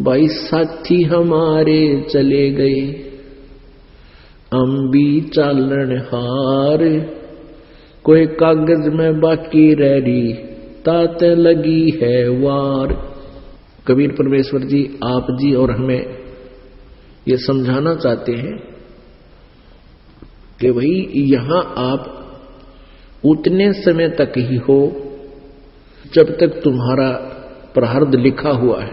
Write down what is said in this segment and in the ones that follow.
भाई साथी हमारे चले गए, हम भी चालन हार, कोई कागज में बाकी रह रही, तात लगी है वार। कबीर परमेश्वर जी, आप जी और हमें ये समझाना चाहते हैं कि भाई यहां आप उतने समय तक ही हो जब तक तुम्हारा प्रारब्ध लिखा हुआ है,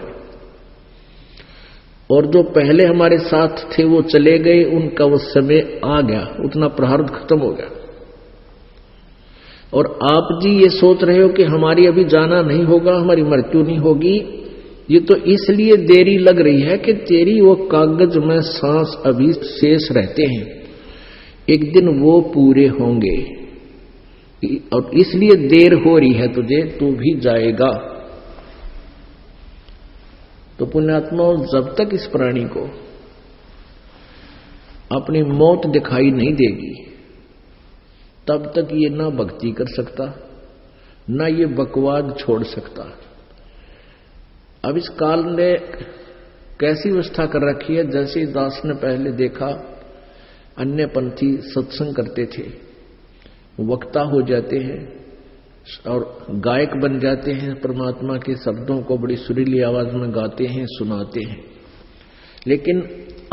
और जो पहले हमारे साथ थे वो चले गए, उनका वो समय आ गया, उतना प्रारब्ध खत्म हो गया। और आप जी ये सोच रहे हो कि हमारी अभी जाना नहीं होगा, हमारी मृत्यु नहीं होगी, ये तो इसलिए देरी लग रही है कि तेरी वो कागज में सांस अभी शेष रहते हैं, एक दिन वो पूरे होंगे, और इसलिए देर हो रही है तुझे, तू भी जाएगा। तो पुण्यात्माओं, जब तक इस प्राणी को अपनी मौत दिखाई नहीं देगी, तब तक ये ना भक्ति कर सकता, ना ये बकवाद छोड़ सकता। अब इस काल ने कैसी व्यवस्था कर रखी है, जैसे दास ने पहले देखा अन्य पंथी सत्संग करते थे, वक्ता हो जाते हैं और गायक बन जाते हैं, परमात्मा के शब्दों को बड़ी सुरीली आवाज में गाते हैं, सुनाते हैं, लेकिन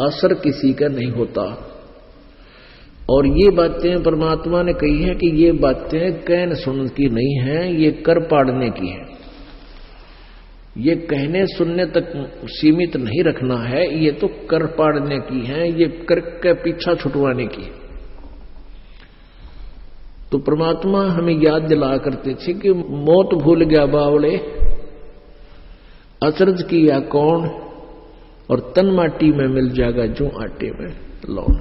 असर किसी का नहीं होता। और ये बातें परमात्मा ने कही है कि ये बातें कहने सुनने की नहीं है, ये कर पाड़ने की है। ये कहने सुनने तक सीमित नहीं रखना है, ये तो कर पाड़ने की है, ये कर के पीछा छुटवाने की है। तो परमात्मा हमें याद दिला करते थे कि मौत भूल गया बावड़े, अचरज किया कौन, और तन माटी में मिल जाएगा जो आटे में लौन।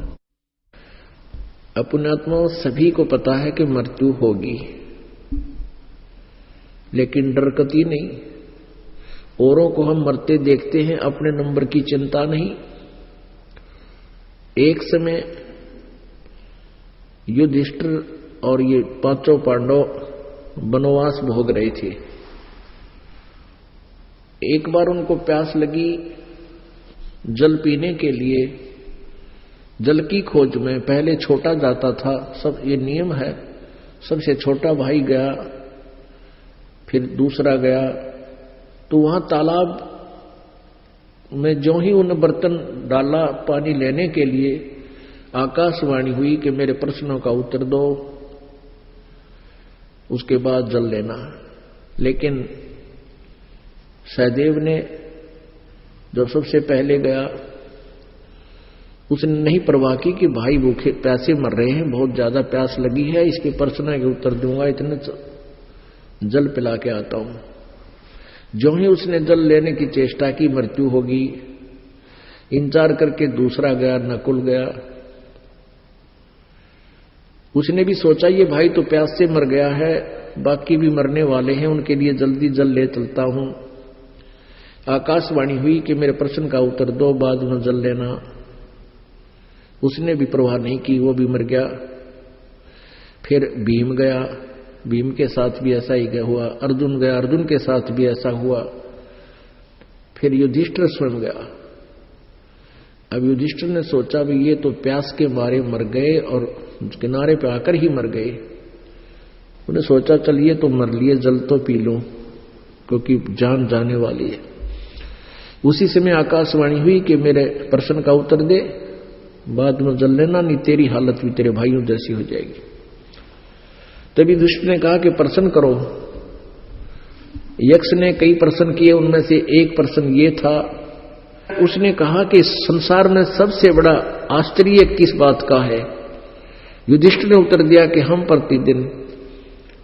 पुण्यात्माओं, सभी को पता है कि मृत्यु होगी, लेकिन डरकती नहीं। औरों को हम मरते देखते हैं, अपने नंबर की चिंता नहीं। एक समय युधिष्ठिर और ये पांचों पांडव वनवास भोग रहे थे। एक बार उनको प्यास लगी, जल पीने के लिए जल की खोज में पहले छोटा जाता था, सब ये नियम है, सबसे छोटा भाई गया, फिर दूसरा गया। तो वहां तालाब में जो ही उन बर्तन डाला पानी लेने के लिए, आकाशवाणी हुई कि मेरे प्रश्नों का उत्तर दो, उसके बाद जल लेना। लेकिन सहदेव ने जो सबसे पहले गया, उसने नहीं परवाह की कि भाई भूखे प्यासे मर रहे हैं, बहुत ज्यादा प्यास लगी है, इसके प्रश्न के उत्तर दूंगा, इतने जल पिला के आता हूं। जो ही उसने जल लेने की चेष्टा की, मृत्यु होगी। इंतजार करके दूसरा गया, नकुल गया। उसने भी सोचा ये भाई तो प्यास से मर गया है, बाकी भी मरने वाले हैं, उनके लिए जल्दी जल ले चलता हूं। आकाशवाणी हुई कि मेरे प्रश्न का उत्तर दो, बाद में जल लेना। उसने भी परवाह नहीं की, वो भी मर गया। फिर भीम गया, भीम के साथ भी ऐसा ही हुआ। अर्जुन गया, अर्जुन के साथ भी ऐसा हुआ। फिर युधिष्ठिर स्वयं गया। अब युधिष्ठिर ने सोचा भी ये तो प्यास के मारे मर गए और किनारे पे आकर ही मर गए। उन्हें सोचा चलिए तो मर लिए, जल तो पी लो, क्योंकि जान जाने वाली है। उसी समय आकाशवाणी हुई कि मेरे प्रश्न का उत्तर दे, बाद में जल लेना, नहीं तेरी हालत भी तेरे भाइयों जैसी हो जाएगी। तभी दुष्ट ने कहा कि प्रश्न करो। यक्ष ने कई प्रश्न किए, उनमें से एक प्रश्न ये था, उसने कहा कि संसार में सबसे बड़ा आश्चर्य किस बात का है। युधिष्ठिर ने उत्तर दिया कि हम प्रतिदिन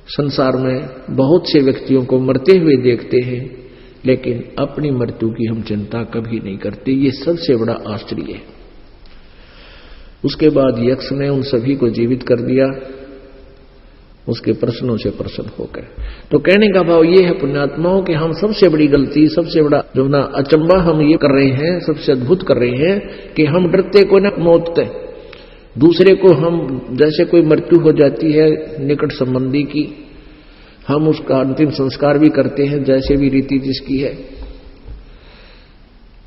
संसार में बहुत से व्यक्तियों को मरते हुए देखते हैं, लेकिन अपनी मृत्यु की हम चिंता कभी नहीं करते, ये सबसे बड़ा आश्चर्य है। उसके बाद यक्ष ने उन सभी को जीवित कर दिया, उसके प्रश्नों से प्रसन्न होकर। तो कहने का भाव ये है पुण्यात्माओं कि हम सबसे बड़ी गलती, सबसे बड़ा जो ना अचंबा हम ये कर रहे हैं, सबसे अद्भुत कर रहे हैं कि हम डरते को ना मौत से, दूसरे को हम जैसे कोई मृत्यु हो जाती है निकट संबंधी की, हम उसका अंतिम संस्कार भी करते हैं जैसे भी रीति जिसकी है।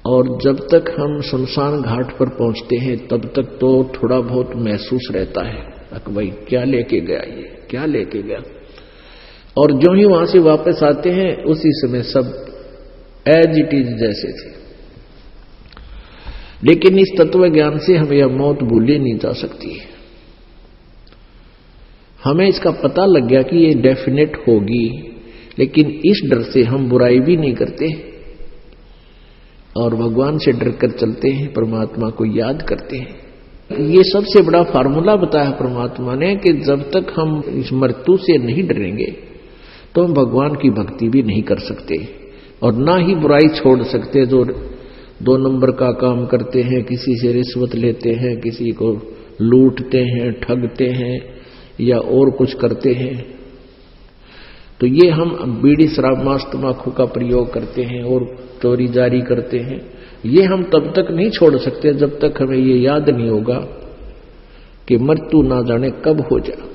और जब तक हम शमशान घाट पर पहुंचते हैं तब तक तो थोड़ा बहुत महसूस रहता है कि भाई क्या लेके गया, ये क्या लेके गया। और जो ही वहां से वापस आते हैं उसी समय सब एज इट इज जैसे थे। लेकिन इस तत्व ज्ञान से हमें यह मौत भूली नहीं जा सकती। हमें इसका पता लग गया कि ये डेफिनेट होगी, लेकिन इस डर से हम बुराई भी नहीं करते और भगवान से डर कर चलते हैं, परमात्मा को याद करते हैं। ये सबसे बड़ा फार्मूला बताया परमात्मा ने कि जब तक हम इस मृत्यु से नहीं डरेंगे तो हम भगवान की भक्ति भी नहीं कर सकते और ना ही बुराई छोड़ सकते। जो 2 नंबर का काम करते हैं, किसी से रिश्वत लेते हैं, किसी को लूटते हैं, ठगते हैं या और कुछ करते हैं, तो ये हम बीड़ी शराब मांस तंबाकू का प्रयोग करते हैं और चोरी जारी करते हैं, ये हम तब तक नहीं छोड़ सकते जब तक हमें ये याद नहीं होगा कि मृत्यु ना जाने कब हो जाए।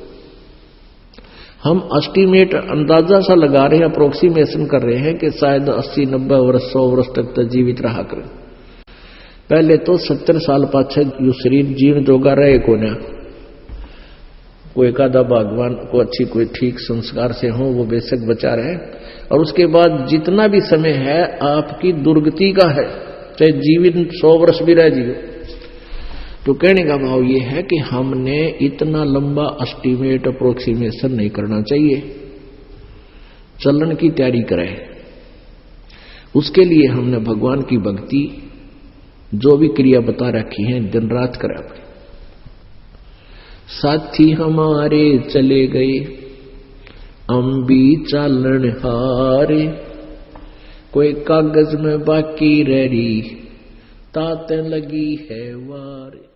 हम एस्टीमेट अंदाजा सा लगा रहे हैं, अप्रोक्सीमेशन कर रहे हैं कि शायद 80, 90 वर्ष 100 वर्ष तक तो जीवित रहा करें। पहले तो 70 साल पाछे यो शरीर जीवन जोगा रहे को ना, कोई एकादा भगवान को अच्छी कोई ठीक संस्कार से हो वो बेशक बचा रहे, और उसके बाद जितना भी समय है आपकी दुर्गति का है, चाहे जीवन 100 वर्ष भी रह जियो। तो कहने का भाव ये है कि हमने इतना लंबा एस्टीमेट अप्रोक्सीमेशन नहीं करना चाहिए, चलन की तैयारी करें। उसके लिए हमने भगवान की भक्ति जो भी क्रिया बता रखी है दिन रात करें। साथी हमारे चले गए हम भी चालन हारे, कोई कागज में बाकी रह रही ताते लगी है वारे।